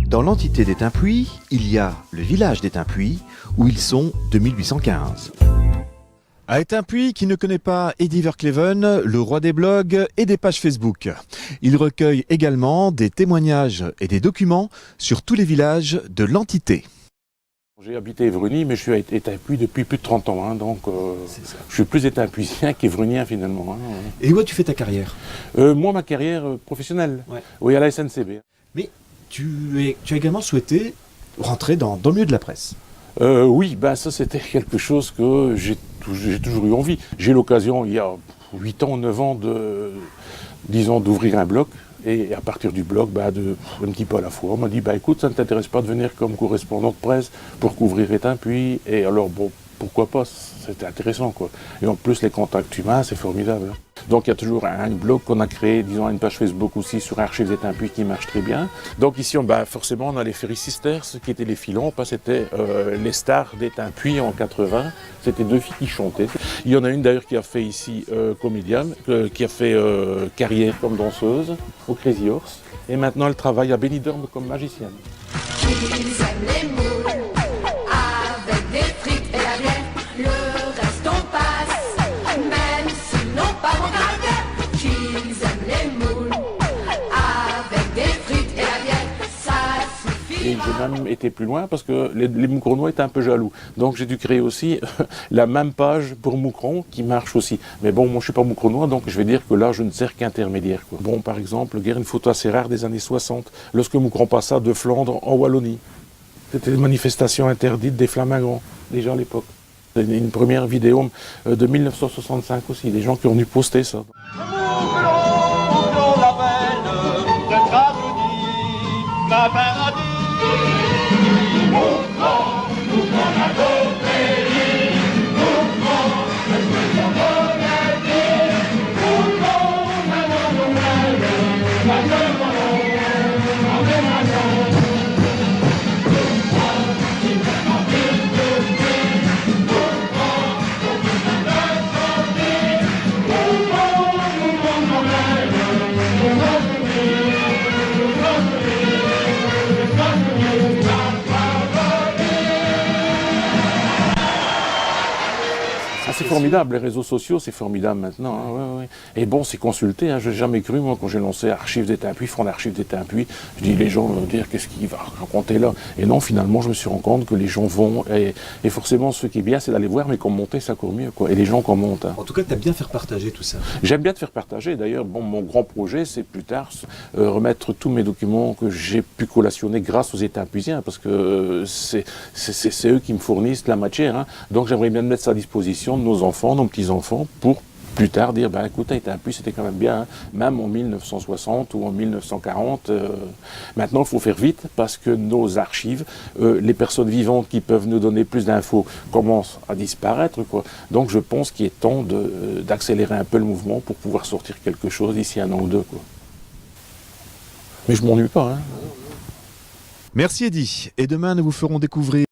Dans l'entité d'Étainpuy, il y a le village d'Étainpuy, où ils sont de 1815. À Étainpuy, qui ne connaît pas Eddy Verkleven, le roi des blogs et des pages Facebook. Il recueille également des témoignages et des documents sur tous les villages de l'entité. J'ai habité Évreny, mais je suis à Étainpuy depuis plus de 30 ans, donc je suis plus étainpuysien qu'évrunien finalement. Et où as-tu fait ta carrière? Moi, ma carrière professionnelle, oui, à la SNCB. Mais tu as également souhaité rentrer dans le milieu de la presse. Oui, ça c'était quelque chose que j'ai toujours eu envie. J'ai eu l'occasion, il y a 8 ans, 9 ans, d'ouvrir un blog. Et à partir du blog, un petit peu à la fois, on m'a dit, écoute, ça ne t'intéresse pas de venir comme correspondant de presse pour couvrir Étainpuy? Et alors, pourquoi pas? C'était intéressant, quoi. Et en plus, les contacts humains, c'est formidable. Donc, il y a toujours un blog qu'on a créé, disons, une page Facebook aussi sur Archives d'Étainpuy qui marche très bien. Donc ici, forcément, on a les Ferry Sisters, qui étaient les filons, c'était les stars d'Étainpuy en 80. C'était 2 filles qui chantaient. Il y en a une d'ailleurs qui a fait ici comédienne, qui a fait carrière comme danseuse au Crazy Horse. Et maintenant, elle travaille à Benidorm comme magicienne. Ils aiment les moules, avec des frites et la bière, le reste on passe, même s'ils n'ont pas mon caractère. Qu'ils aiment les moules, avec des frites et la bière, ça suffit. Et j'ai même été plus loin parce que les Moucronois étaient un peu jaloux. Donc j'ai dû créer aussi la même page pour Moucron qui marche aussi. Mais bon, moi je ne suis pas Moucronois, donc je vais dire que là je ne sers qu'intermédiaire. Bon, par exemple, une photo assez rare des années 60, lorsque Moucron passa de Flandre en Wallonie. C'était une manifestation interdite des Flaminguants, déjà à l'époque. Une première vidéo de 1965 aussi, des gens qui ont dû poster ça. C'est formidable, les réseaux sociaux, c'est formidable maintenant. Et bon, c'est consulté, je n'ai jamais cru, moi, quand j'ai lancé Archives d'Étainpuy, Front d'Archives d'Étainpuy, je dis, les gens vont dire, qu'est-ce qu'il va raconter là? Et non, finalement, je me suis rendu compte que les gens vont, et forcément, ce qui est bien, c'est d'aller voir, mais commenter, ça court mieux, quoi. Et les gens commentent. En tout cas, tu as bien fait partager tout ça. J'aime bien te faire partager. D'ailleurs, mon grand projet, c'est plus tard remettre tous mes documents que j'ai pu collationner grâce aux Étainpuisiens, parce que c'est eux qui me fournissent la matière. Donc, j'aimerais bien mettre ça à disposition de nos enfants, nos petits-enfants, pour plus tard dire, écoute, Étainpuy, c'était quand même bien, même en 1960 ou en 1940. Maintenant, il faut faire vite, parce que nos archives, les personnes vivantes qui peuvent nous donner plus d'infos, commencent à disparaître, quoi. Donc, je pense qu'il est temps d'accélérer un peu le mouvement pour pouvoir sortir quelque chose d'ici 1 an ou 2, quoi. Mais je m'ennuie pas, Merci Eddy. Et demain, nous vous ferons découvrir